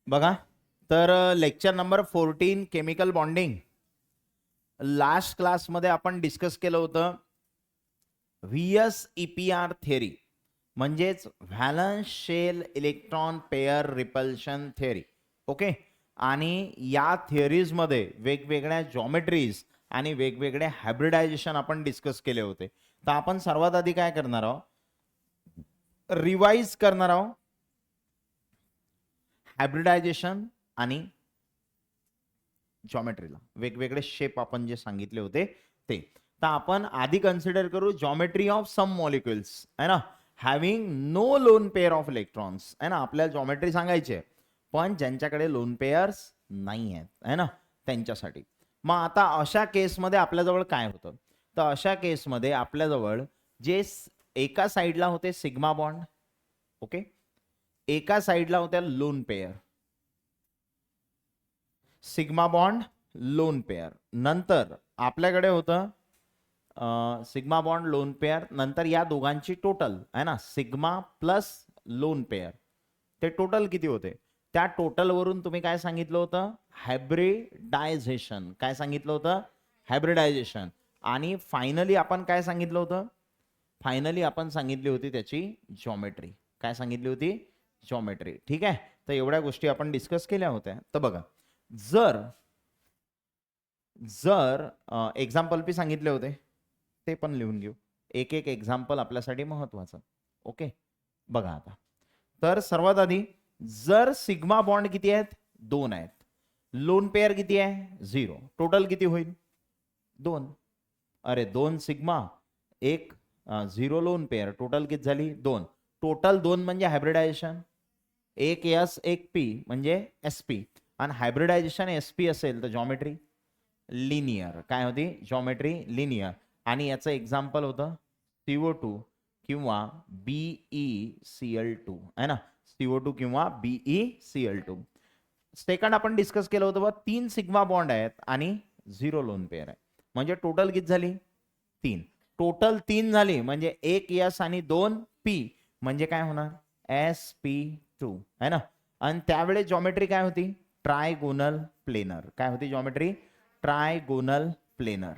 बघा, तर lecture number 14 chemical bonding. Last क्लासमध्ये आपण डिस्कस केलं होतं VS-EPR थेअरी, म्हणजेच valence shell electron pair repulsion theory. Okay. आणि या थिअरीजमध्ये वेगवेगळ्या जॉमेट्रीज आणि वेगवेगळे हायब्रिडायझेशन आपण डिस्कस केले होते. तर आपण सर्वात आधी काय करणार आहोत, रिवाइज करणार आहोत हायब्रिडायझेशन आणि जॉमेट्रीला वेगवेगळे शेप आपण जे सांगितले होते ते. तर आपण आधी कन्सिडर करू जॉमेट्री ऑफ सम मॉलिक्युल्स, है ना, having no lone pair of electrons, है ना. आपल्याला जॉमेट्री सांगायची आहे, पण ज्यांच्याकडे लोन पेअर्स नाही आहेत, है ना, त्यांच्यासाठी. मग आता अशा केसमध्ये आपल्याजवळ काय होतं, तर अशा केसमध्ये आपल्याजवळ जे एका साईडला होते सिग्मा बॉन्ड, ओके, एका साईडला होत्या lone pair, sigma bond lone pair. नंतर आपल्याकडे होतं सिग्मा बॉन्ड लोन पेअर, नंतर या दोघांची टोटल आहे ना, सिग्मा प्लस लोन पेअर, ते टोटल किती होते, त्या टोटल वरून तुम्ही काय सांगितलं होतं, हायब्रिडायझेशन. काय सांगितलं होतं, हायब्रिडायझेशन. आणि फायनली आपण काय सांगितलं होतं, फायनली आपण सांगितली होती त्याची जॉमेट्री. काय सांगितली होती, जॉमेट्री. ठीक आहे. तर एवढ्या गोष्टी आपण डिस्कस केल्या होत्या. तर बघा, जर जर एक्झाम्पल बी सांगितले होते, ते पण लिहून घेऊ. एक एक एक्झाम्पल आपल्यासाठी महत्वाचं. ओके. बघा आता, तर सर्वात आधी जर सिग्मा बॉन्ड किती आहेत, 2 आहेत, लोन पेअर किती आहे, 0, टोटल किती होईल, 2. अरे 2 सिग्मा, 1 0 लोन पेअर, टोटल किती झाली, 2. टोटल 2 म्हणजे हायब्रिडायझेशन, 1 S 1 P म्हणजे SP. आणि हायब्रिडायझेशन SP असेल तर जॉमेट्री लिनियर. काय होती, जॉमेट्री लिनियर. आणि याचं एक्झाम्पल होतं CO2 किंवा BeCl2, है ना, CO2 किंवा BeCl2. सेकंड आपण डिस्कस केलं होतं, 3 सिग्मा बॉन्ड आहेत आणि 0 लोन पेअर आहे, म्हणजे टोटल किती झाली, 3. टोटल 3 झाली म्हणजे 1 S आणि 2 P, म्हणजे काय होणार, sp2, है ना. आणि त्यावेळेस जॉमेट्री काय होती, ट्रायगोनल प्लेनर. काय होती geometry, trigonal planar,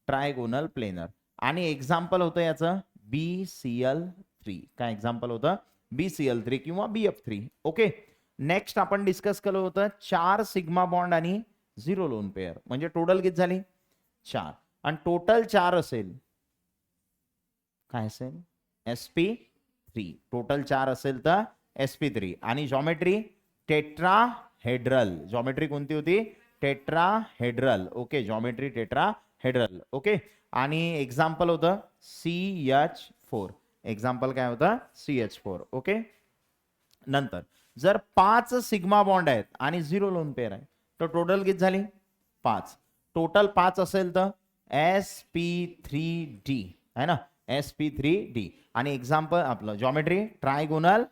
trigonal planar. आणि एक्झाम्पल होतं याचं BCl3. काय एक्झाम्पल होतं, BCl3 किंवा BF3. ओके. नेक्स्ट आपण डिस्कस केलं होतं 4 सिग्मा बॉन्ड आणि 0 लोन पेअर, म्हणजे टोटल किती झाली, 4. आणि टोटल 4 असेल, काय असेल, sp3. टोटल 4 असेल तर sp3. आणि जॉमेट्री टेट्राहेड्रल. जॉमेट्री कोणती होती, tetrahedral. Okay, geometry tetrahedral. Okay. आणि एक्झाम्पल होतं CH4. एक्झाम्पल काय होतं, CH4. ओके. नंतर जर 5 सिग्मा बॉन्ड आहेत आणि 0 लोन पेअर आहे, तर टोटल किती झाली, 5. टोटल 5 असेल तर sp3d, है ना, sp3d. आणि एक्झाम्पल आपलं जॉमेट्री ट्रायगोनल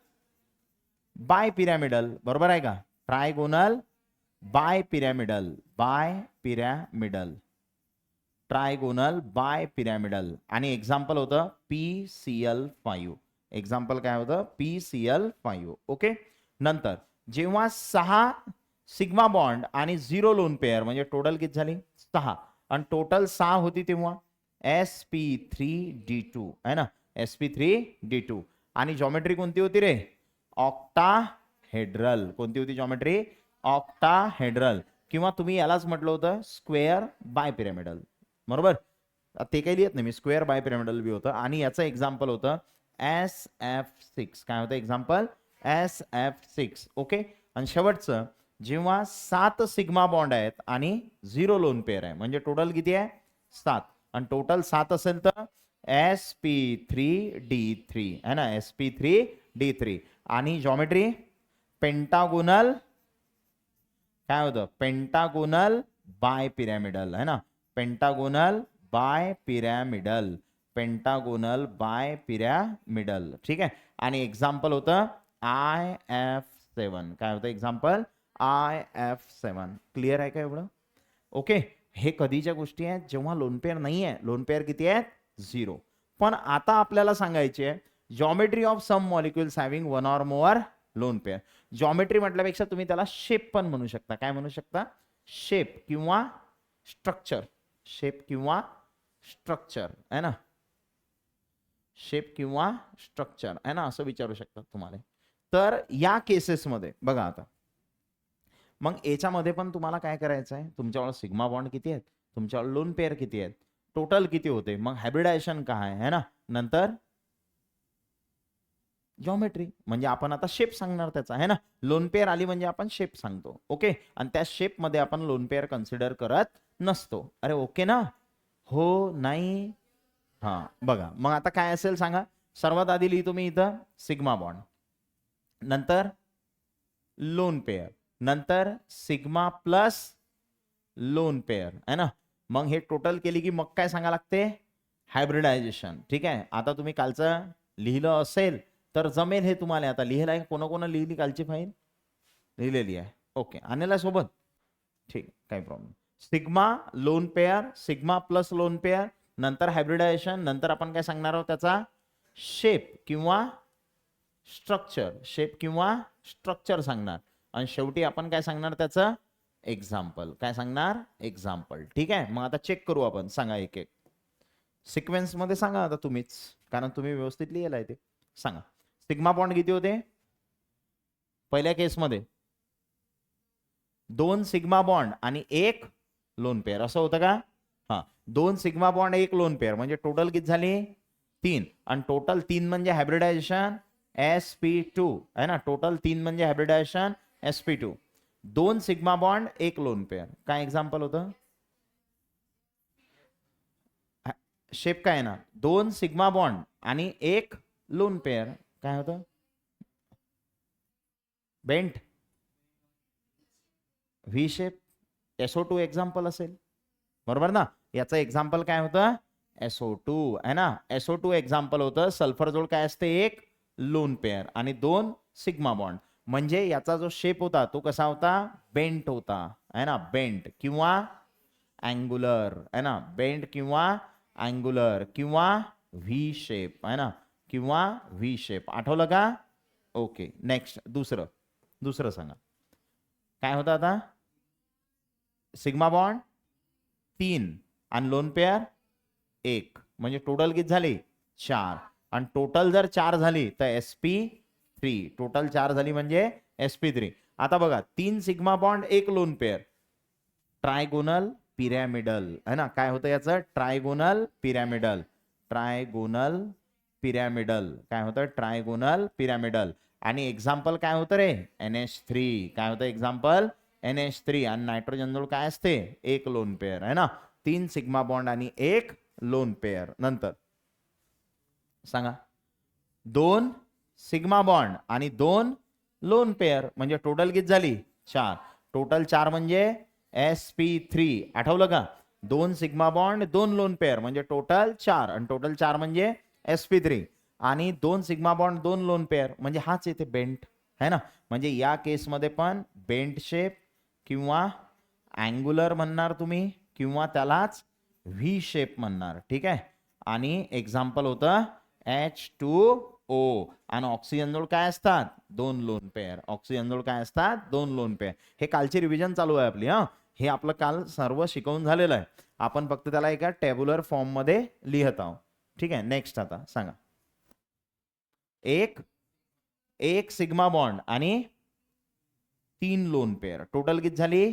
बाय पिरॅमिडल. बरोबर आहे का, trigonal bipyramidal, bipyramidal, trigonal bipyramidal. आणि एक्झाम्पल होतं PCl5. एक्झाम्पल काय होतं, PCl5. ओके. नंतर जेव्हा 6 सिग्मा बॉन्ड आणि 0 लोन पेअर, म्हणजे टोटल किती झाली, 6. आणि टोटल 6 होती तेव्हा sp3d2, है ना, sp3d2. आणि जॉमेट्री कोणती होती रे, ऑक्टाहेड्रल. कोणती होती जॉमेट्री, ऑक्टाहेड्रल. किंवा तुम्ही यालाच म्हटलं होतं स्क्वेअर बाय पिरॅमिडल. बरोबर, ते काही लिहित नाही मी, स्क्वेअर बाय पिरॅमिडल बी होतं. आणि याचं एक्झाम्पल होतं SF6. काय होतं एक्झाम्पल, SF6. ओके. आणि शेवटचं जेव्हा 7 सिग्मा बॉन्ड आहेत आणि 0 लोन पेअर आहे, म्हणजे टोटल किती आहे, 7. आणि टोटल 7 असेल तर sp3d3, है ना, sp3d3. आणि जॉमेट्री पेंटागोनल, काय होतं, पेंटागोनल बाय पिरॅमिडल, है ना, pentagonal bipyramidal, pentagonal bipyramidal. ठीक आहे. आणि एक्झाम्पल होतं IF7. काय होतं एक्झाम्पल, IF7. क्लिअर आहे का एवढं. ओके. हे कधीच्या गोष्टी आहेत, जेव्हा लोन पेअर नाही आहे. लोन पेअर किती आहेत, 0. पण आता आपल्याला सांगायचे आहे geometry of some molecules having 1 or more lone pair. Geometry म्हटल्यापेक्षा तुम्ही त्याला शेप पण म्हणू शकता. काय म्हणू शकता? शेप किंवा स्ट्रक्चर. शेप किंवा स्ट्रक्चर आहे ना, शेप किंवा स्ट्रक्चर आहे ना, असं विचारू शकतात तुम्हाला. तर या केसेसमध्ये बघा आता, मग याच्यामध्ये पण तुम्हाला काय करायचं आहे, तुमच्यावर सिग्मा बॉन्ड किती आहेत, तुमच्यावर लोन पेअर किती आहेत, टोटल किती होते, मग हायब्रिडायझेशन काय आहे ना, नंतर जॉमेट्री म्हणजे आपण आता शेप सांगणार त्याचा आहे ना. लोन पेअर आली म्हणजे आपण शेप सांगतो. ओके, आणि त्या शेप मध्ये आपण लोन पेअर कन्सिडर करत नसतो. अरे ओके ना, हो नाही, हा बघा. मग आता काय असेल सांगा. सर्वात आधी लिहितो मी इथं सिग्मा बॉन्ड, नंतर लोन पेअर, नंतर सिग्मा प्लस लोन पेअर आहे ना. मग हे टोटल केली की मग काय सांगा लागते, हायब्रिडायझेशन. ठीक आहे, आता तुम्ही कालचं लिहिलं असेल तर जमेल हे तुम्हाला. आता लिहिलं आहे, कोणा लिहिली कालची फाईल, लिहिलेली आहे. ओके, आणला सोबत, ठीक, काही problem. Sigma lone pair, sigma plus lone pair, नंतर हायब्रिडायझेशन, नंतर आपण काय सांगणार आहोत त्याचा शेप किंवा स्ट्रक्चर, शेप किंवा स्ट्रक्चर सांगणार, आणि शेवटी आपण काय सांगणार त्याचं एक्झाम्पल. काय सांगणार, एक्झाम्पल. ठीक आहे, मग आता चेक करू आपण. सांगा एक एक सिक्वेन्स मध्ये सांगा आता तुम्हीच, कारण तुम्ही व्यवस्थित लिहिलं आहे ते. सांगा सिग्मा बॉन्ड किती होते पहिल्या केसमध्ये, 2 सिग्मा बॉन्ड आणि 1 लोन पेअर, असं होतं का? हा, 2 सिग्मा बॉन्ड 1 लोन पेअर म्हणजे टोटल किती झाली, 3. आणि टोटल 3 म्हणजे हायब्रिडायझेशन sp2 आहे ना. टोटल 3 म्हणजे hybridisation sp2. 2 sigma bond 1 lone pair. काय एक्झाम्पल होतं, शेप काय ना, 2 सिग्मा बॉन्ड आणि 1 लोन पेअर. काय होतं, bent V shape. SO2 example असेल, बरोबर ना. याचं एक्झाम्पल काय होतं, SO2 आहे ना. SO2 एक्झाम्पल होतं. सल्फर जोड काय असते, 1 लोन पेअर आणि 2 सिग्मा बॉन्ड. म्हणजे याचा जो शेप होता तो कसा होता, बेंट होता आहे ना. बेंट किंवा अँगुलर आहे ना, बेंट किंवा अँगुलर किंवा व्ही शेप आहे ना, किंवा व्ही शेप. आठवलं का? ओके, नेक्स्ट दुसरं, दुसरं सांगा काय होतं आता. सिग्मा बॉन्ड 3 आणि लोन पेअर 1 म्हणजे टोटल किती झाली, 4. आणि टोटल जर 4 झाली तर sp3. टोटल 4 झाली म्हणजे sp3. आता बघा, 3 sigma bond 1 lone pair, trigonal pyramidal है ना. काय होतं याचं, ट्रायगोनल पिरॅमिडल. ट्रायगोनल पिरॅमिडल काय होतं, ट्रायगोनल पिरॅमिडल. आणि एक्झाम्पल काय होतं रे, NH3. काय होतं एक्झाम्पल, NH3. आणि नायट्रोजन जोड काय असते, 1 लोन पेअर आहे ना. 3 सिग्मा बॉन्ड आणि 1 लोन पेअर. नंतर सांगा 2 सिग्मा बॉन्ड आणि 2 लोन पेअर म्हणजे टोटल किती झाली, 4. टोटल 4 म्हणजे sp3. आठवलं का, 2 सिग्मा बॉन्ड 2 लोन पेअर म्हणजे टोटल 4, आणि टोटल 4 म्हणजे sp3. आणि 2 सिग्मा बॉन्ड 2 लोन पेअर म्हणजे हाच येते बेंट है ना. म्हणजे या केसमध्ये पण बेंट शेप किंवा अँगुलर म्हणणार तुम्ही, किंवा त्यालाच व्ही शेप म्हणणार. ठीक आहे, आणि एक्झाम्पल होतं H2O. आणि ऑक्सिजन जोड काय असतात, 2 लोन पेअर. ऑक्सिजन जोड काय असतात, 2 लोन पेअर. हे कालची रिव्हिजन चालू आहे आपली. हा, हे आपलं काल सर्व शिकवून झालेलं आहे. आपण फक्त त्याला एका टेब्युलर फॉर्म मध्ये लिहत आहोत. ठीक आहे, नेक्स्ट आता सांगा. एक सिग्मा बॉन्ड आणि 3 लोन पेअर, टोटल किती झाली,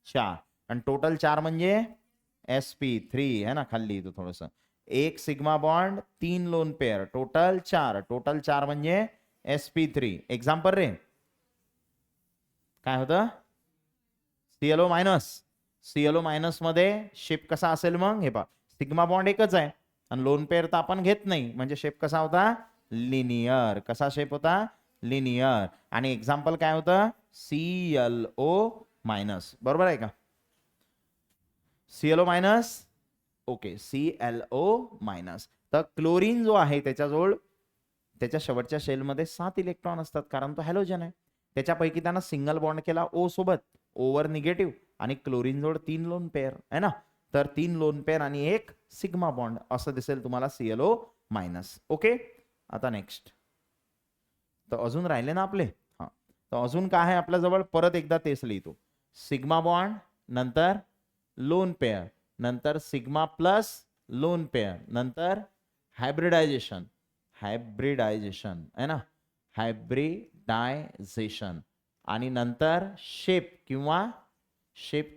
4. आणि टोटल 4 म्हणजे sp3 है ना. खाली इथं थोडस, 1 sigma bond 3 lone pair, total 4. Total 4 म्हणजे sp3. एक्झाम्पल रे, काय होतं, ClO मायनस. ClO मायनस मध्ये शेप कसा असेल मग, हे पहा, सिग्मा बॉन्ड एकच आहे आणि लोन पेअर तर आपण घेत नाही, म्हणजे शेप कसा होता, लिनियर. कसा शेप होता, लिनियर. आणि एक्झाम्पल काय होतं, ClO मायनस. बरोबर आहे का, ClO minus. Okay, ClO minus. तर क्लोरीन जो आहे त्याच्याजवळ, त्याच्या शेवटच्या शेलमध्ये 7 इलेक्ट्रॉन असतात, कारण तो हॅलोजन आहे. त्याच्यापैकी त्यांना सिंगल बॉन्ड केला O सोबत, ओवर निगेटिव्ह, आणि क्लोरीन जोड 3 लोन पेअर आहे ना. तर 3 लोन पेअर आणि 1 सिग्मा बॉन्ड असं दिसेल तुम्हाला ClO मायनस. ओके, आता नेक्स्ट. तर अजून राहिले ना आपले तर अजून काय आहे आपल्याजवळ, परत एकदा तेच लिहितो. सिग्मा बॉन्ड, नंतर लोन पेअर, नंतर सिग्मा प्लस लोन पेअर, नंतर हायब्रिडायझेशन, हायब्रिडायझेशन है ना, हायब्रिडायझेशन, आणि नंतर शेप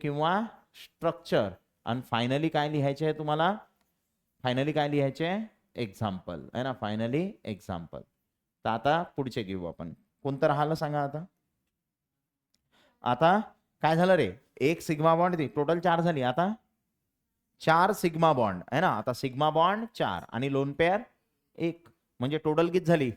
किंवा स्ट्रक्चर, आणि फायनली काय लिहायचे आहे तुम्हाला, फायनली काय लिहायचे, एक्झाम्पल है ना, फायनली एक्झाम्पल. तर आता पुढचे घेऊ आपण. कोणतं राहिलं सांगा आता. आता काय झालं रे, एक सिग्मा बॉन्ड ती टोटल 4 झाली. आता 4 सिग्मा बॉन्ड है ना, आता सिग्मा बॉन्ड 4 आणि लोन पेअर 1, म्हणजे टोटल किती झाली,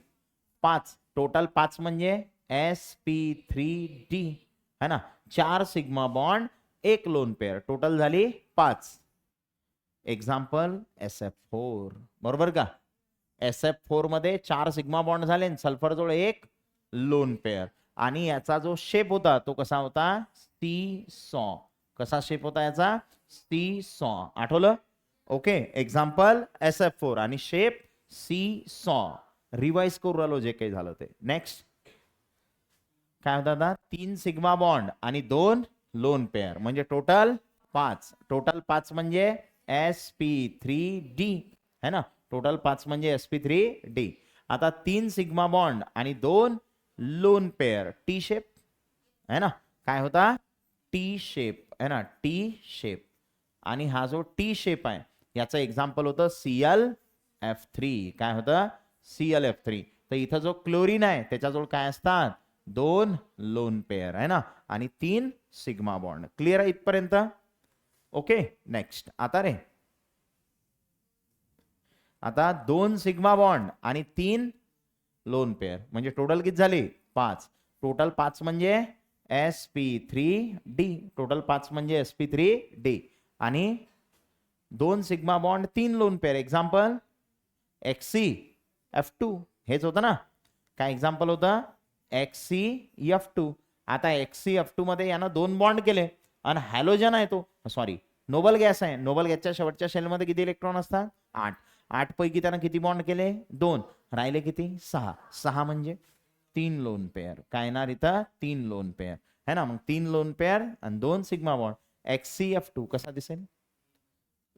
5. टोटल 5 म्हणजे sp3d है ना. 4 sigma bond 1 lone pair, total झाली 5. एक्झाम्पल SF4, बरोबर का. SF4 मध्ये 4 सिग्मा बॉन्ड झाले, सल्फर जवळ 1 लोन पेअर, आणि याचा जो शेप होता तो कसा होता, सी सॉ. कसा शेप होता याचा, सी सॉ, आठवलं. ओके, एक्झाम्पल SF4 आणि शेप सी सॉ. रिवाइज करू राहिलो जे काही झालं ते. नेक्स्ट काय होता आता, 3 सिग्मा बॉन्ड आणि 2 लोन पेअर, म्हणजे टोटल 5. टोटल 5 म्हणजे sp3d है ना, टोटल 5 म्हणजे sp3d. आता 3 सिग्मा बॉन्ड आणि 2 लोन पेअर, टी शेप है ना, काय होता, टी शेप है ना, टी शेप. आणि हा जो टी शेप आहे याचं एक्झाम्पल होतं ClF3. काय होतं, ClF3. तर इथं जो क्लोरीन आहे त्याच्याजवळ काय असतात, 2 लोन पेअर है ना, आणि 3 सिग्मा बॉन्ड. क्लिअर आहे इथपर्यंत. Okay, next. आता रे, आता 2 सिग्मा बॉन्ड आणि 3 लोन पेअर, म्हणजे टोटल किती झाली, 5. टोटल 5 म्हणजे sp3d, टोटल 5 म्हणजे sp3d, आणि 2 sigma bond 3 lone pair, example XCF2. हेच होतं ना, काय एक्झाम्पल होतं, XCF2. आता XCF2 मध्ये यानं 2 बॉन्ड केले, आणि हॅलोजन आहे तो, सॉरी नोबल गॅस आहे. नोबल गॅसच्या शेवटच्या शेलमध्ये किती इलेक्ट्रॉन असतात, 8. 8 पैकी त्यानं किती बॉन्ड केले, 2. राहिले किती, 6. 6 म्हणजे 3 लोन पेअर. काय येणार इथं, 3 लोन पेअर है ना. मग 3 लोन पेअर आणि 2 सिग्मा बॉन्ड. XCF2 कसा दिसेल,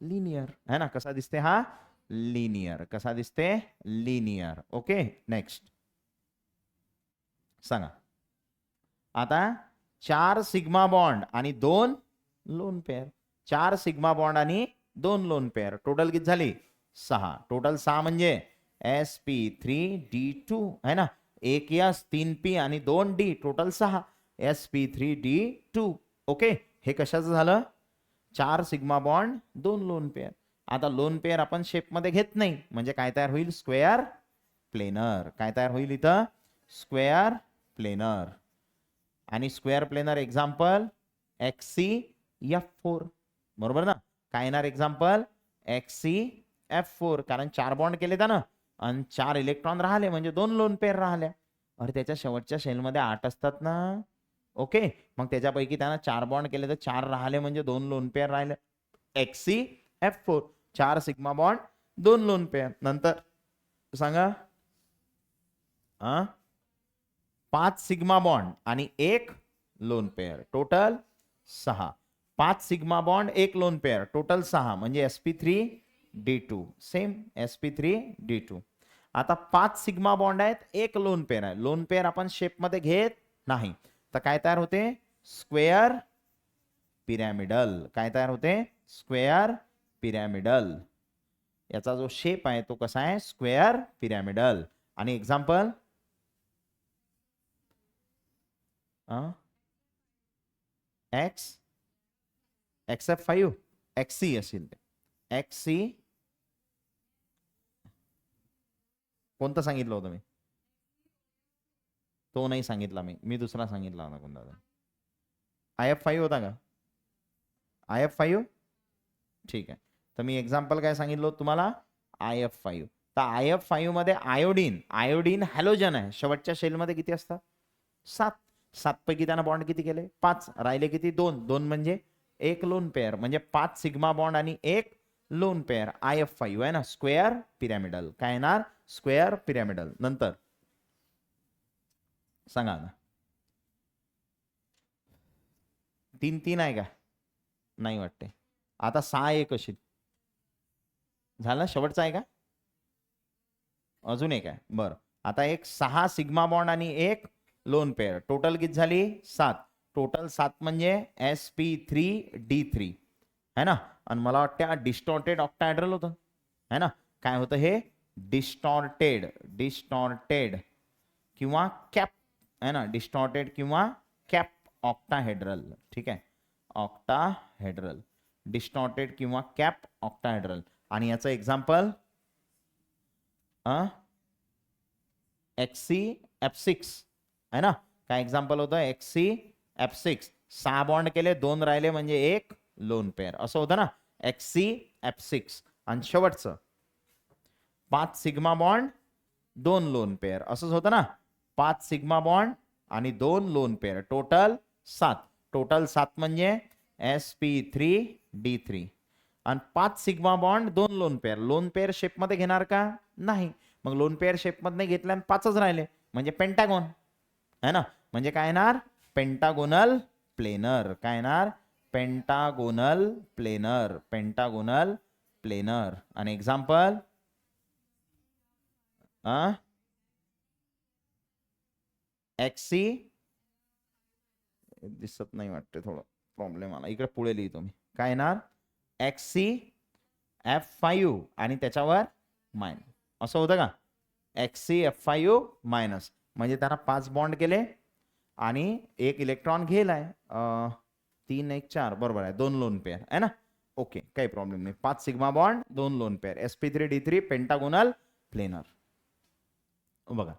लिनियर है ना. कसा दिसते हा, लिनियर. कसा दिसते, लिनियर. ओके, नेक्स्ट सांगा. आता 4 सिग्मा बॉन्ड आणि 2 लोन पेअर, 4 सिग्मा बॉन्ड आणि 2 लोन पेअर, टोटल किती झाली, 6. टोटल 6 म्हणजे sp3d2 है ना. 1 S 3 P आणि 2 D, टोटल 6 sp3d2. ओके, हे कशाचं झालं, 4 सिग्मा बॉन्ड 2 लोन पेअर. आता लोन पेअर आपण शेप मध्ये घेत नाही, म्हणजे काय तयार होईल, स्क्वेअर प्लेनर. काय तयार होईल इथं, स्क्वेअर प्लेनर. आणि स्क्वेअर प्लेनर एक्झाम्पल XCF4, बरोबर ना. काय येणार एक्झाम्पल, XCF4, कारण 4 बॉन्ड केले त्यानं आणि 4 इलेक्ट्रॉन राहिले, म्हणजे 2 लोन पेअर राहिल्या. अरे त्याच्या शेवटच्या शेलमध्ये 8 असतात ना. ओके, मग त्याच्यापैकी त्यानं 4 बॉन्ड केले तर 4 राहिले, म्हणजे 2 लोन पेअर राहिले. XCF4, 4 sigma bond 2 lone pair. नंतर सांगा, 5 सिग्मा बॉन्ड आणि 1 lone pair, total 6. 5 sigma bond 1 lone pair, total 6, म्हणजे sp3d2. Same sp3d2. आता 5 सिग्मा बॉन्ड आहेत, 1 लोन पेअर आहे. लोन पेअर आपण शेप मध्ये घेत नाही, तर काय तयार होते, स्क्वेअर पिरॅमिडल. काय तयार होते, स्क्वेअर पिरॅमिडल. याचा जो शेप आहे तो कसा आहे, स्क्वेअर पिरॅमिडल. आणि एक्झाम्पल XF5, XC असेल ते. XC कोणतं सांगितलं होतं मी, तो नाही सांगितला मी दुसरा सांगितला होता कोणता. IF5 होता का, IF5. ठीक आहे, तर मी एक्झाम्पल काय सांगितलं होतं तुम्हाला, IF5. तर IF5 मध्ये आयोडीन हॅलोजन आहे. शेवटच्या शेलमध्ये किती असतात, 7. 7 पैकी त्यानं बॉन्ड किती केले, 5. राहिले किती, 2. 2 म्हणजे 1 लोन पेअर, म्हणजे 5 सिग्मा बॉन्ड आणि 1 लोन पेअर. IF5 आहे ना, स्क्वेअर पिरॅमिडल. काय येणार, स्क्वेअर पिरॅमिडल. नंतर सांगा ना, तीन तीन आहे का? नाही वाटते. आता 6 एक अशी झालं. शेवटचा आहे का? अजून एक आहे. बरं, आता एक 6 सिग्मा बॉन्ड आणि एक लोन पेअर, टोटल किती झाली? 7. टोटल 7 म्हणजे sp3d3 है ना. आणि मला वाटतं डिस्टॉर्टेड ऑक्टाहेड्रल होतं है ना. काय होतं हे? डिस्टॉर्टेड किंवा कॅप है ना. डिस्टॉर्टेड किंवा कॅप ऑक्टाहेड्रल. ठीक आहे, ऑक्टाहेड्रल, डिस्टॉर्टेड किंवा कॅप ऑक्टाहेड्रल. आणि याचं एक्झाम्पल XCF6 है ना. काय एक्झाम्पल होतं? XCF6. 6 बॉन्ड केले, 2 राहिले म्हणजे एक लोन पेअर, असं होतं ना. XCF6. आणि शेवटचं 5 सिग्मा बॉन्ड 2 लोन पेअर, असंच होतं ना. 5 सिग्मा बॉन्ड आणि 2 लोन पेअर, टोटल 7. टोटल 7 म्हणजे sp3d3. आणि 5 sigma bond 2 lone pair. Lone pair शेपमध्ये घेणार का? नाही. मग लोन पेअर शेपमध्ये घेतल्या आणि 5च राहिले म्हणजे पेंटागॉन है ना. म्हणजे काय येणार? Pentagonal planar. काय येणार? Pentagonal planar. Pentagonal planar. आणि एक्झाम्पल XC दिसत नाही वाटते, थोडं प्रॉब्लेम आला. इकडे पुढे लिहितो मी. काय येणार? XCF5 आणि त्याच्यावर मायनस, असं होतं का? XCF5 मायनस म्हणजे त्यांना 5 बॉन्ड केले आणि एक इलेक्ट्रॉन घेलाय. 3 1 4 बरोबर आहे. 2 लोन पेअर आहे ना. ओके, काही प्रॉब्लेम नाही. 5 sigma bond 2 lone pair, sp3d3 pentagonal planar. बघा,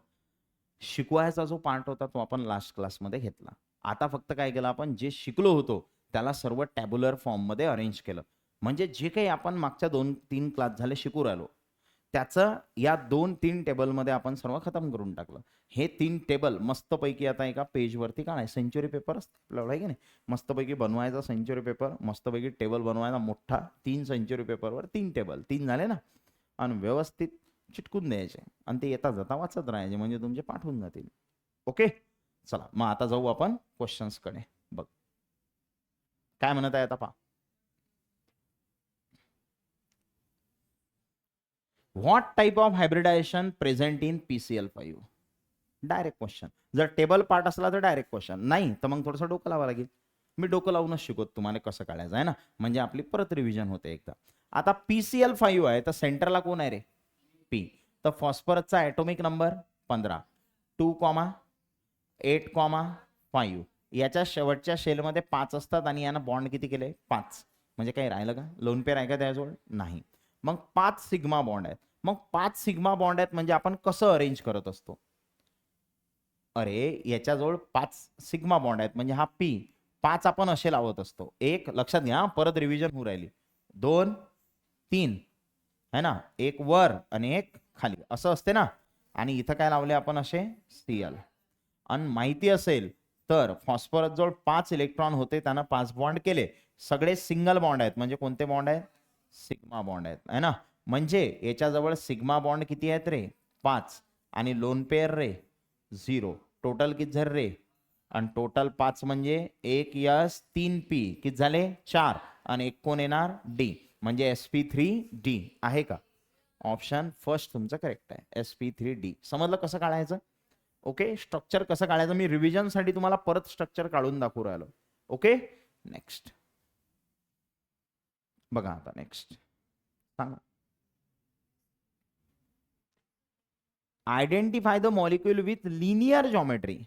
शिकवायचा जो पार्ट होता तो आपण लास्ट क्लासमध्ये घेतला. आता फक्त काय केलं आपण? जे शिकलो होतो त्याला सर्व टॅब्युलर फॉर्म मध्ये अरेंज केलं. म्हणजे जे काही आपण मागच्या 2-3 क्लास झाले शिकू राहिलो त्याचं या 2-3 टेबलमध्ये आपण सर्व खतम करून टाकलं. हे 3 टेबल मस्तपैकी आता एका पेजवरती काढायचं. सेंचुरी पेपर असते आपल्याला आहे की नाही. मस्तपैकी बनवायचा सेंचुरी पेपर, मस्तपैकी टेबल बनवायचा मोठा. 3 सेंचुरी पेपरवर 3 टेबल, 3 झाले ना. आणि व्यवस्थित चिटकून द्यायचे आणि ते येता जाता वाचत राहायचे म्हणजे तुमचे पाठ होऊन जातील. ओके, चला मग आता जाऊ आपण क्वेश्चन्स कडे. बघ काय म्हणत आहे आता पहा. What type of hybridisation present in PCl5? Direct question. जर टेबल पार्ट असला तर डायरेक्ट क्वेश्चन, नाही तर मग थोडंसं डोकं लावावं लागेल. मी डोकं लावूनच शिकवतो तुम्हाला कसं काढायचं आहे ना, म्हणजे आपली परत रिव्हिजन होते एकदा. आता PCl5 आहे तर सेंटरला कोण आहे रे? P. तर फॉस्फरसचा ॲटॉमिक नंबर 15, 2,8,5. याच्या शेवटच्या शेलमध्ये 5 असतात आणि यानं बॉन्ड किती केले? 5. म्हणजे काही राहिलं का? लोन पेअर आहे का त्याजवळ? नाही. मग 5 सिग्मा बॉन्ड आहेत. मग 5 सिग्मा बॉन्ड आहेत म्हणजे आपण कसं अरेंज करत असतो? अरे याच्याजवळ 5 सिग्मा बॉन्ड आहेत म्हणजे हा P. 5 आपण असे लावत असतो. एक लक्षात घ्या, परत रिव्हिजन होऊ राहिली. 2 3 है ना, एक वर आणि एक खाली असं असते ना. आणि इथं काय लावले आपण असे? Cl. आणि माहिती असेल तर फॉस्फरस जवळ 5 इलेक्ट्रॉन होते, त्यांना 5 बॉन्ड केले. सगळे सिंगल बॉन्ड आहेत म्हणजे कोणते बॉन्ड आहेत? सिग्मा बॉन्ड आहेत है ना. म्हणजे याच्याजवळ सिग्मा बॉन्ड किती आहेत रे? 5. आणि लोन पेअर रे 0. टोटल किती झाले रे? आणि टोटल 5 म्हणजे 1 S 3 P किती झाले? 4. आणि एक कोण येणार? D. म्हणजे sp3d आहे का? ऑप्शन फर्स्ट तुमचं करेक्ट आहे, sp3d. समजलं कसं काढायचं? ओके, स्ट्रक्चर कसं काढायचं मी रिव्हिजन साठी तुम्हाला परत स्ट्रक्चर काढून दाखवू राहिलो. ओके, नेक्स्ट बघा. आता नेक्स्ट सांगा. Identify the molecule with linear geometry.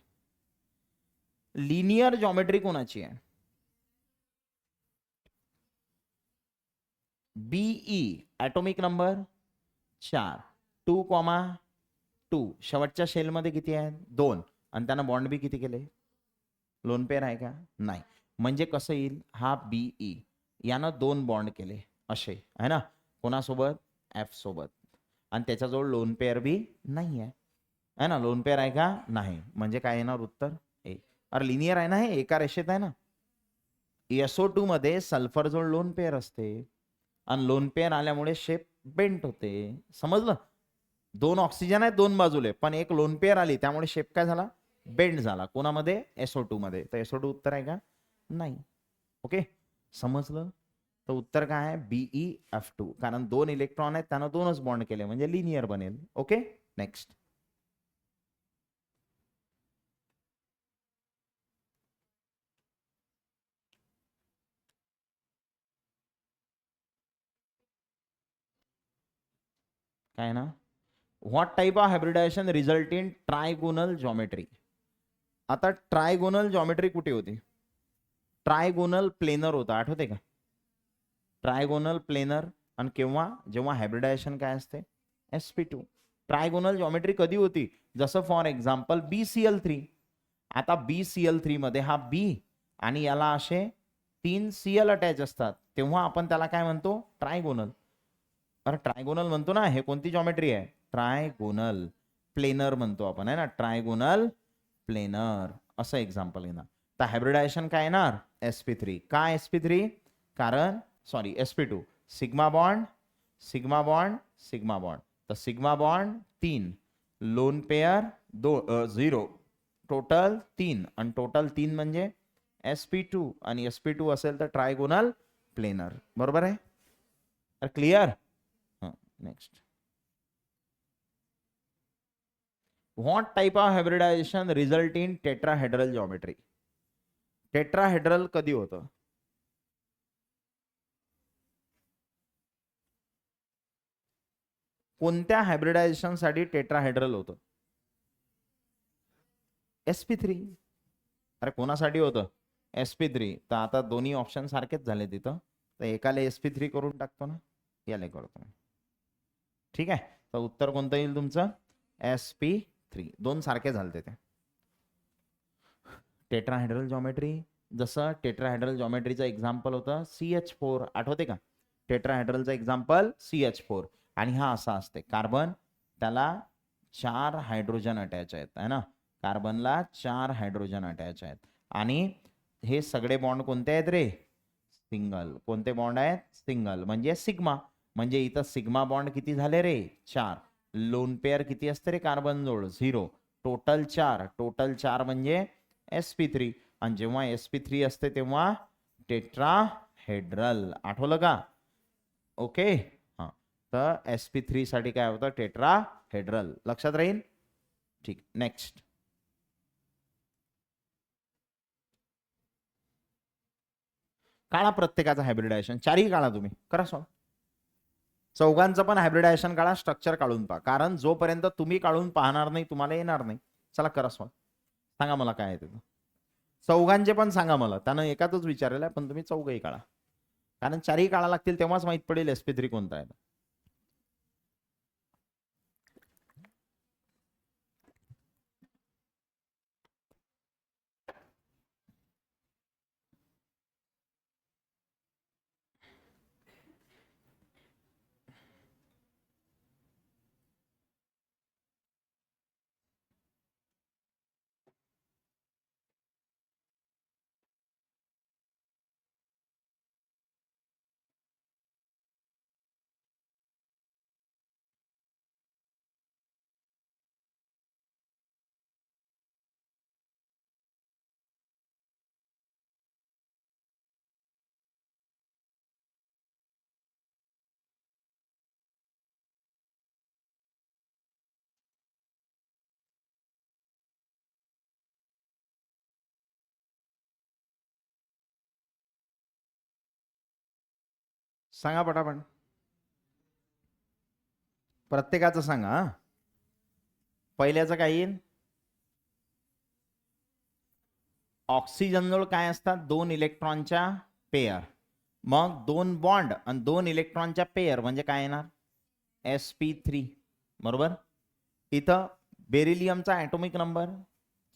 Linear geometry कोणाची आहे? BE atomic number 4, 2,2. शेवटच्या शेलमध्ये किती आहे? 2. आणि त्यानं बॉन्ड बी किती केले? लोन पेअर आहे का? नाही. म्हणजे कसं येईल? हा BE यानं 2 बॉन्ड केले असे आहे ना. कोणासोबत? F सोबत. आणि त्याच्याजवळ लोन पेअर बी नाही आहे ना. लोन पेअर आहे का? नाही. म्हणजे काय येणार उत्तर? ए. अरे लिनियर आहे ना, हे एका रेषेत आहे ना. SO2 मध्ये सल्फर जवळ लोन पेअर असते आणि लोन पेअर आल्यामुळे शेप बेंट होते. समजलं? 2 ऑक्सिजन आहेत 2 बाजूले, पण एक लोन पेअर आली त्यामुळे शेप काय झाला? बेंड झाला. कोणामध्ये? SO2 मध्ये. तर SO2 उत्तर आहे का? नाही. ओके, समजलं? तर उत्तर काय आहे? BeF2, कारण 2 इलेक्ट्रॉन आहेत, त्यानं 2च बॉन्ड केले म्हणजे लिनियर बनेल. Okay, next. काय ना, what type of hybridisation result in trigonal geometry. आता ट्रायगोनल जॉमेट्री कुठे होती? ट्रायगोनल प्लेनर होता, आठवते का? Trigonal planar. आणि केव्हा? जेव्हा हायब्रिडायझेशन काय असते? sp2. ट्रायगोनल जॉमेट्री कधी होती? जसं फॉर एक्झाम्पल BCl3. आता BCl3 मध्ये हा B आणि याला असे 3 Cl अटॅच असतात, तेव्हा आपण त्याला काय म्हणतो? ट्रायगोनल. अरे ट्रायगोनल म्हणतो ना, हे कोणती जॉमेट्री आहे? ट्रायगोनल प्लेनर म्हणतो आपण, आहे ना, ट्रायगोनल प्लेनर. असं एक्झाम्पल येणार. तर हायब्रिडायझेशन काय येणार? sp3. का sp3? कारण sorry sp2. Sigma bond, sigma bond, sigma bond. तर sigma bond 3, lone pair 0, total 3, आणि टोटल 3 म्हणजे sp2, आणि sp2 असेल तर ट्रायगोनल प्लेनर. बरोबर आहे? Clear? Next. What type of hybridisation result in tetrahedral geometry. Tetrahedral कधी होतं? कोणत्या हायब्रिडायझेशन साठी टेट्राहेड्रल होतं? sp3. अरे कोणासाठी होतं? sp3. तर आता दोन्ही ऑप्शन सारखेच झाले तिथं, तर एकाला sp3 करून टाकतो ना, याला करतो. ठीक आहे, तर उत्तर कोणतं येईल तुमचं? sp3. दोन सारखे झाले ते. टेट्राहेड्रल जॉमेट्री, जसं टेट्राहेड्रल जॉमेट्रीचं एक्झाम्पल होतं CH4, आठवते का? टेट्राहेड्रलचं एक्झाम्पल CH4. आणि हा असा असते, कार्बन, त्याला 4 हायड्रोजन अटॅच आहेत, है ना, कार्बनला 4 हायड्रोजन अटॅच आहेत. आणि हे सगळे बॉन्ड कोणते आहेत रे? सिंगल. कोणते बॉन्ड आहेत? सिंगल, म्हणजे सिग्मा. म्हणजे इथं सिग्मा बॉन्ड किती झाले रे? 4. लोन पेअर किती असते रे कार्बन जोड? 0. टोटल 4. टोटल 4 म्हणजे sp3. आणि जेव्हा sp3 असते तेव्हा टेट्राहेड्रल. आठवलं का? ओके, हा. तर sp3 साठी काय होतं? टेट्राहेड्रल. लक्षात राहील? ठीक, नेक्स्ट. काढा प्रत्येकाचा हायब्रिडायझेशन, चारही काढा, तुम्ही करा सॉल्व. चौघांचं पण हायब्रिडायझेशन काढा, स्ट्रक्चर काढून पहा, कारण जोपर्यंत तुम्ही काढून पाहणार नाही तुम्हाला येणार नाही. चला करा सॉल्व. सांगा मला काय आहे ते. चौघांचे पण सांगा मला, त्यानं एकातच विचारलेलं आहे, पण तुम्ही चौघही काढा, कारण चारही काढा लागतील, तेव्हाच माहित पडेल sp3 कोणता आहे. सांगा पटापट, प्रत्येकाचं सांगा. पहिल्याचं काय येईल? ऑक्सिजन जवळ काय असतात? 2 इलेक्ट्रॉनच्या पेयर. मग 2 बॉन्ड आणि 2 इलेक्ट्रॉनच्या पेयर म्हणजे काय येणार? sp3. बरोबर. इथं बेरिलियमचा ॲटॉमिक नंबर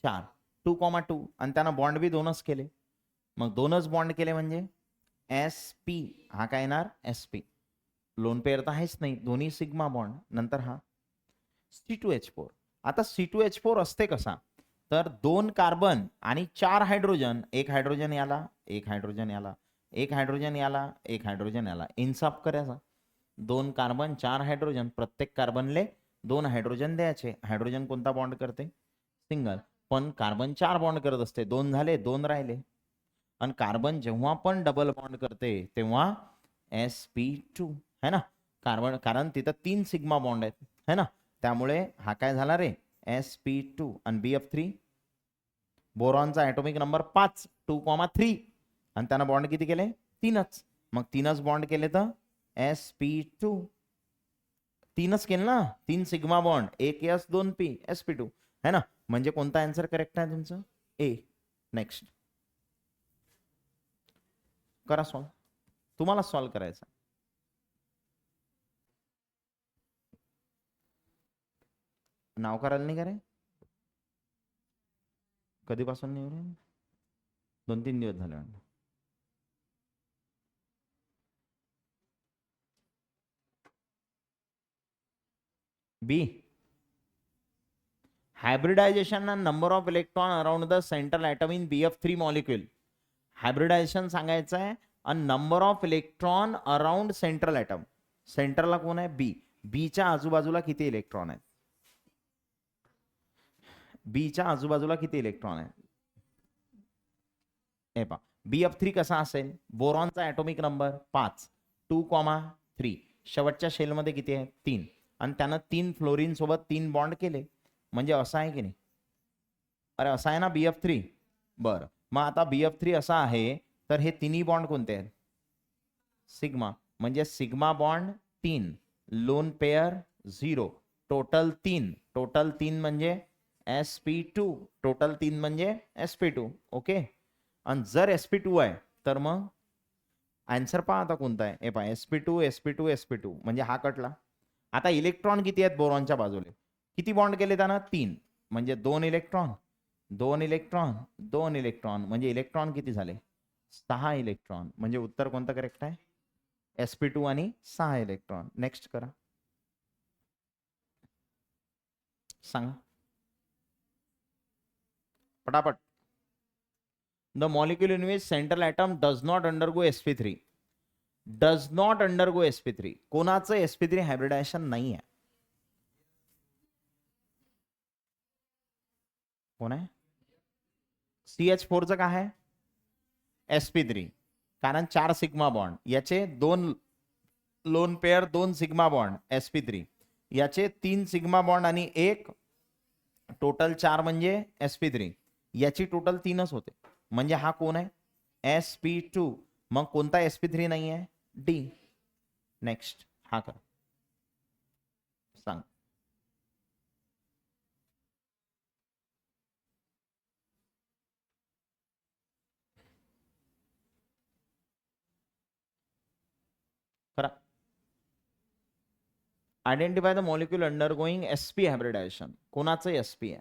4, 2,2, आणि त्यानं बॉन्ड बी 2च केले. मग 2च बॉन्ड केले म्हणजे sp. हा काय येणार? sp. लोन पेअर तर आहेच नाही, दोन्ही सिग्मा बॉन्ड. नंतर हा C2H4. आता C2H4 असते कसा? तर 2 कार्बन आणि 4 हायड्रोजन, एक हायड्रोजन याला, एक हायड्रोजन याला, एक हायड्रोजन याला, एक हायड्रोजन याला, इन्साफ करायचा. 2 कार्बन 4 हायड्रोजन, प्रत्येक कार्बनले 2 हायड्रोजन द्यायचे. हायड्रोजन कोणता बॉन्ड करते? सिंगल. पण कार्बन 4 बॉन्ड करत असते, 2 झाले, 2 राहिले. आणि कार्बन जेव्हा पण डबल बॉन्ड करते तेव्हा sp2 है ना. कार्बन कारण तिथं 3 सिग्मा बॉन्ड आहेत है ना, त्यामुळे हा काय झाला रे sp2 आणि bf3. बोरॉनचा ॲटॉमिक नंबर 5 2,3 आणि त्यानं बॉन्ड किती केले 3च. मग 3च बॉन्ड केले तर sp2 3च केलं ना, 3 sigma bond 1 s 2 p sp2 है ना. म्हणजे कोणता आन्सर करेक्ट आहे तुमचं ए. नेक्स्ट करा सॉल्व, तुम्हाला सॉल्व करायचं. नाव करायला नाही का रे, कधीपासून नाही रे, 2-3 दिवस झाले. बी hybridisation and number of electron around the central atom in BF3 molecule. Hybridization सांगायचं आहे आणि number of electron around central atom. सेंटरला कोण आहे बी, बीच्या आजूबाजूला किती इलेक्ट्रॉन आहेत, बीच्या आजूबाजूला किती इलेक्ट्रॉन आहेत. हे पा BF3 कसा असेल, बोरॉनचा ॲटॉमिक नंबर 5 2,3, शेवटच्या शेलमध्ये किती आहे 3 आणि त्यानं 3 फ्लोरीन सोबत 3 बॉन्ड केले, म्हणजे असं आहे की नाही. अरे असं आहे ना BF3. बरं मग आता BF3 असा आहे तर हे तिन्ही बॉन्ड कोणते आहेत सिग्मा, म्हणजे sigma bond 3, lone pair 0, total 3 म्हणजे sp2, टोटल 3 म्हणजे sp2. ओके. आणि जर sp2 आहे तर मग आन्सर पहा आता कोणता आहे. हे पहा sp2 म्हणजे हा कटला. आता इलेक्ट्रॉन किती आहेत बोरॉनच्या बाजूला, किती बॉन्ड केले त्यानं 3, म्हणजे 2 इलेक्ट्रॉन 2 इलेक्ट्रॉन 2 इलेक्ट्रॉन, म्हणजे इलेक्ट्रॉन किती झाले 6 इलेक्ट्रॉन. म्हणजे उत्तर कोणतं करेक्ट आहे sp2 आणि 6 इलेक्ट्रॉन. नेक्स्ट करा, सांगा पटापट. The molecule in which central atom does not undergo sp3. Does not undergo sp3, कोणाचं sp3 हायब्रिडायझेशन नाही आहे. कोण आहे CH4चं काय आहे sp3, कारण 4 सिग्मा बॉन्ड, याचे 2 lone pair 2 sigma bond sp3, याचे 3 सिग्मा बॉन्ड आणि 1, टोटल 4 म्हणजे sp3, याची टोटल 3च होते, म्हणजे हा कोण आहे sp2. मग कोणता sp3 नाही आहे डी. नेक्स्ट हा कर सांग. करा. Identify the molecule undergoing sp hybridization. कोणाचं sp आहे,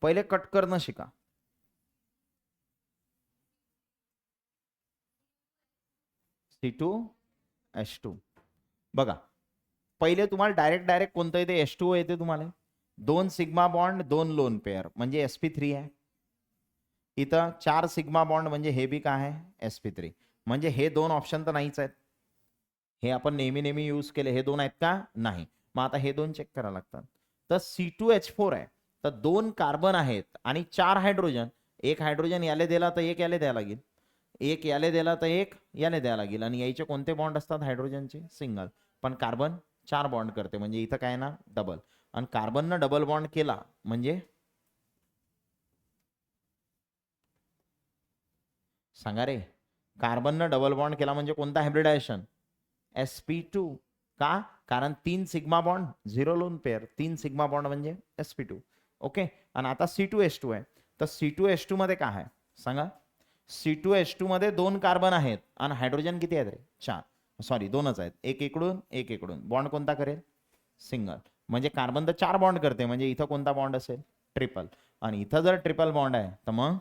पहिले कट करणं शिका. C2H2 बघा, पहिले तुम्हाला डायरेक्ट कोणतं येते H2O येते तुम्हाला, 2 सिग्मा बॉन्ड 2 लोन पेअर म्हणजे sp3 आहे. इथं 4 सिग्मा बॉन्ड म्हणजे हे बी काय आहे sp3, म्हणजे हे 2 ऑप्शन तर नाहीच आहेत. हे आपण नेहमी यूज केले, हे 2 आहेत का नाही. मग आता हे 2 चेक करायला लागतात. तर C2H4 आहे, तर 2 कार्बन आहेत आणि 4 हायड्रोजन. एक हायड्रोजन याले दिला तर एक याले द्यायला लागेल, एक याले दिला तर एक याले द्यायला लागेल. आणि याचे कोणते बॉन्ड असतात हायड्रोजनचे सिंगल, पण कार्बन 4 बॉन्ड करते, म्हणजे इथं काय ना डबल. आणि कार्बननं डबल बॉन्ड केला म्हणजे सांगा रे, कार्बननं डबल बॉन्ड केला म्हणजे कोणता हायब्रिडायझेशन sp2. का, कारण 3 sigma bond 0 lone pair, 3 sigma bond म्हणजे sp2. ओके. आणि आता C2H2 आहे, तर C2H2 मध्ये काय आहे सांगा. C2H2 मध्ये 2 कार्बन आहेत आणि हायड्रोजन किती आहेत रे 4, सॉरी 2च आहेत, एक इकडून एक इकडून. बॉन्ड कोणता करेल सिंगल, म्हणजे कार्बन तर 4 बॉन्ड करते, म्हणजे इथं कोणता बॉन्ड असेल ट्रिपल. आणि इथं जर ट्रिपल बॉन्ड आहे तर मग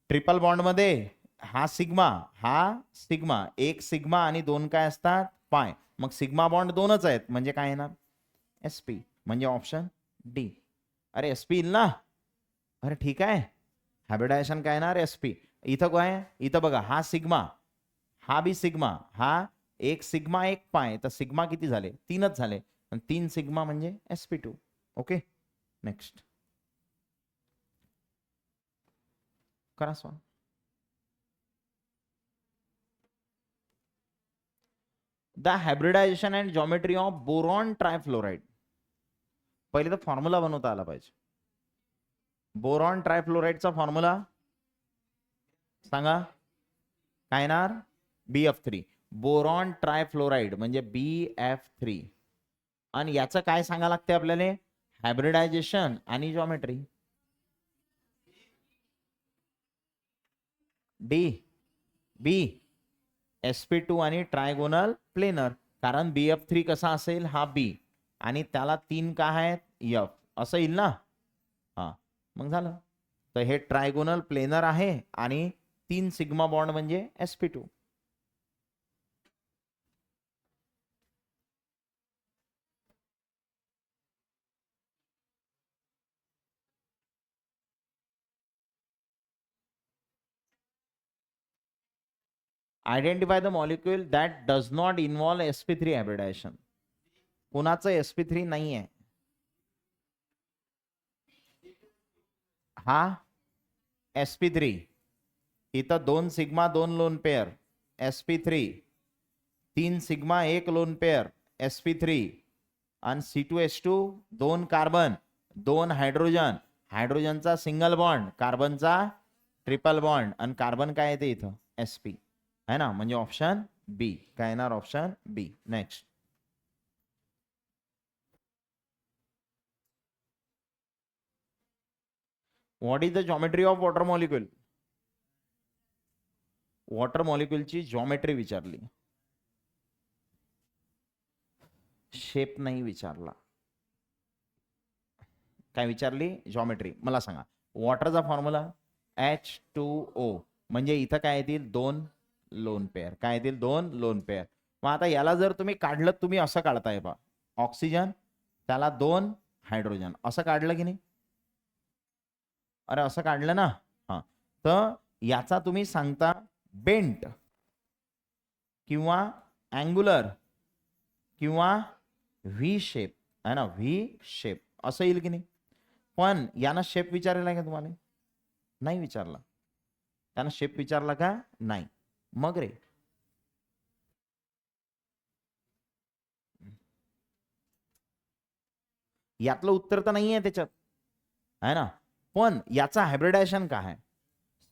ट्रिपल बॉन्ड मध्ये हा सिग्मा एक सिग्मा आणि 2 काय असतात पाय, मग सिग्मा बॉन्ड 2च आहेत, म्हणजे काय येणार sp, म्हणजे ऑप्शन डी. अरे sp येईल ना, अरे ठीक आहे. हायब्रिडायझेशन काय येणार sp. इथं काय, इथं बघा हा सिग्मा, हा बी सिग्मा, हा एक सिग्मा एक पाय, तर सिग्मा किती झाले 3च झाले, 3 सिग्मा म्हणजे sp2. ओके. नेक्स्ट करा solve. The hybridization and geometry of boron trifluoride. पहिले तर फॉर्म्युला बनवता आला पाहिजे. बोरॉन ट्रायफ्लोराइडचा फॉर्म्युला सांगा. काय येणार? BF3. बोरॉन ट्रायफ्लोराइड म्हणजे BF3. आणि याचं काय सांगा लागते आपल्याला? हायब्रिडायझेशन आणि जॉमेट्री. बी sp2 आणि ट्रायगोनल प्लेनर. कारण BF3 कसा असेल? हा B आणि त्याला 3 काय आहेत? F असं येईल ना. हा मग झालं. तर हे ट्रायगोनल प्लेनर आहे आणि 3 सिग्मा बॉन्ड म्हणजे sp2. Identify the molecule that does not involve sp3 hybridization. कोणाचं sp3 नाही आहे? हा sp3. इथं 2 sigma 2 lone pair sp3, 3 sigma 1 lone pair sp3 आणि C2H2 2 कार्बन 2 हायड्रोजन. हायड्रोजनचा सिंगल बॉन्ड, कार्बनचा ट्रिपल बॉन्ड आणि कार्बन काय येते इथं? sp है ना. म्हणजे ऑप्शन बी काय येणार? Option B. Next. What is the geometry of water molecule? Water मॉलिक्यूलची जॉमेट्री विचारली, शेप नाही विचारला. काय विचारली? जॉमेट्री. मला सांगा वॉटरचा फॉर्म्युला H2O. म्हणजे इथं काय येतील? 2 लोन पेअर. काय येतील? 2 लोन पेअर. मग आता याला जर तुम्ही काढलं, तुम्ही असं काढताय पहा. ऑक्सिजन, त्याला 2 हायड्रोजन, असं काढलं की नाही? अरे असं काढलं ना. हा तर याचा तुम्ही सांगता बेंट किंवा अँग्युलर किंवा व्ही शेप आहे ना. व्ही शेप असं येईल की नाही? पण यानं शेप विचारलेला का तुम्हाला? नाही विचारला. त्यानं शेप विचारला का? नाही. मग रे यातलं उत्तर तर नाहीये त्याच्यात आहे ना. पण याचा हायब्रिडायझेशन काय आहे?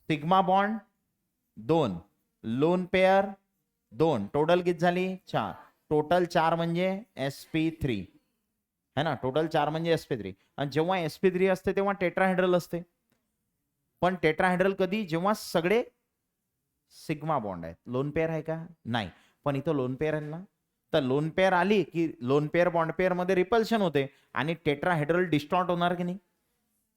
Sigma bond 2, lone pair 2, total किती झाली? 4. टोटल 4 म्हणजे sp3 है ना. टोटल 4 म्हणजे sp3. आणि जेव्हा sp3 असते तेव्हा टेट्राहेड्रल असते. पण टेट्राहेड्रल कधी? जेव्हा सगळे सिग्मा बॉन्ड आहेत. लोन पेअर आहे का? नाही. पण इथं लोन पेअर आहे ना. तर लोन पेअर आली की लोन पेअर बॉन्ड पेअर मध्ये रिपल्शन होते आणि टेट्राहेड्रल डिस्टॉर्ट होणार की नाही.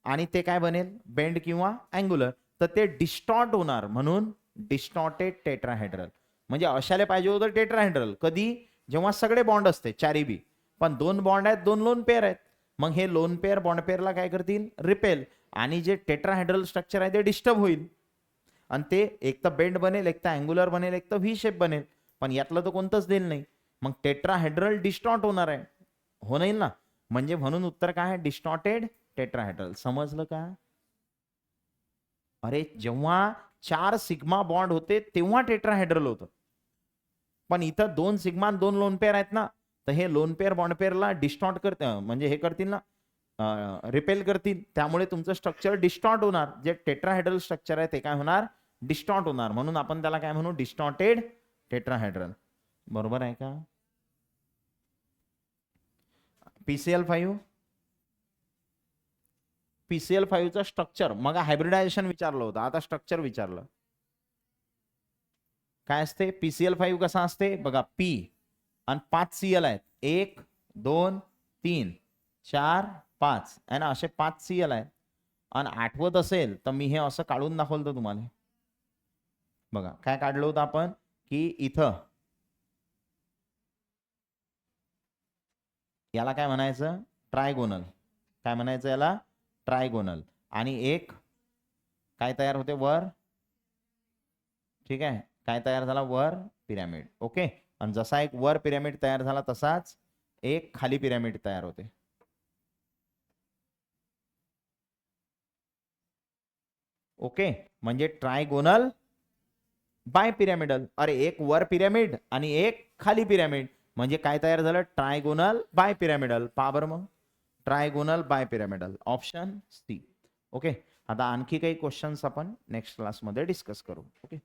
आणि ते काय बनेल? बेंड किंवा अँग्युलर. तर ते डिस्टॉर्ट होणार म्हणून डिस्टॉर्टेड टेट्राहेड्रल. म्हणजे अशाला पाहिजे होतं टेट्राहेड्रल कधी? जेव्हा सगळे बॉन्ड असते 4 बी. पण 2 बॉन्ड आहेत, 2 लोन पेअर आहेत. मग हे लोन पेअर बॉन्ड पेअरला काय करतील? रिपेल. आणि जे टेट्राहेड्रल स्ट्रक्चर आहे ते डिस्टर्ब होईल आणि ते एक तर बेंड बनेल, एक तर अँग्युलर बनेल, एक तर व्ही शेप बनेल. पण यातलं तर कोणतंच देईल नाही. मग टेट्राहेड्रल डिस्टॉर्ट होणार आहे. हो नाही ना. म्हणजे म्हणून उत्तर काय आहे? Distorted tetrahedral. समजलं का? अरे जेव्हा 4 सिग्मा बॉन्ड होते तेव्हा टेट्राहेड्रल होतं. पण इथं 2 सिग्मा 2 लोन पेअर आहेत ना. तर हे लोन पेअर बॉन्ड पेअरला डिस्टॉर्ट करते, म्हणजे हे करतील ना, रिपेल करतील. त्यामुळे तुमचं स्ट्रक्चर डिस्टॉर्ट होणार. जे टेट्राहेड्रल स्ट्रक्चर आहे ते काय होणार? डिस्टॉर्ट होणार. म्हणून आपण त्याला काय म्हणू? Distorted tetrahedral. बरोबर आहे का? PCl5 PCl5चं स्ट्रक्चर मग हायब्रिडायझेशन विचारलं होतं, आता स्ट्रक्चर विचारलं. काय असते? PCl5 कसा असते बघा. P आणि 5 Cl आहेत. 1 2 3 4 5 आहे ना. असे 5 Cl आहेत. आणि आठवत असेल तर मी हे असं काढून दाखवलं होतं तुम्हाला. बघा काय काढलं होतं आपण की इथं याला काय म्हणायचं? ट्रायगोनल. काय म्हणायचं याला? ट्रायगोनल. आणि एक काय तयार होते वर? ठीक आहे. काय तयार झाला? वर पिरॅमिड. ओके. आणि जसा एक वर पिरॅमिड तयार झाला तसाच एक खाली पिरॅमिड तयार होते. ओके, म्हणजे ट्रायगोनल बाय पिरॅमिडल. अरे एक वर पिरॅमिड आणि एक खाली पिरॅमिड, म्हणजे काय तयार झालं? Trigonal bipyramidal. पहा बरं मग, trigonal bipyramidal, option C. Okay, आता आणखी काही क्वेश्चन्स आपण नेक्स्ट क्लासमध्ये डिस्कस करू. ओके.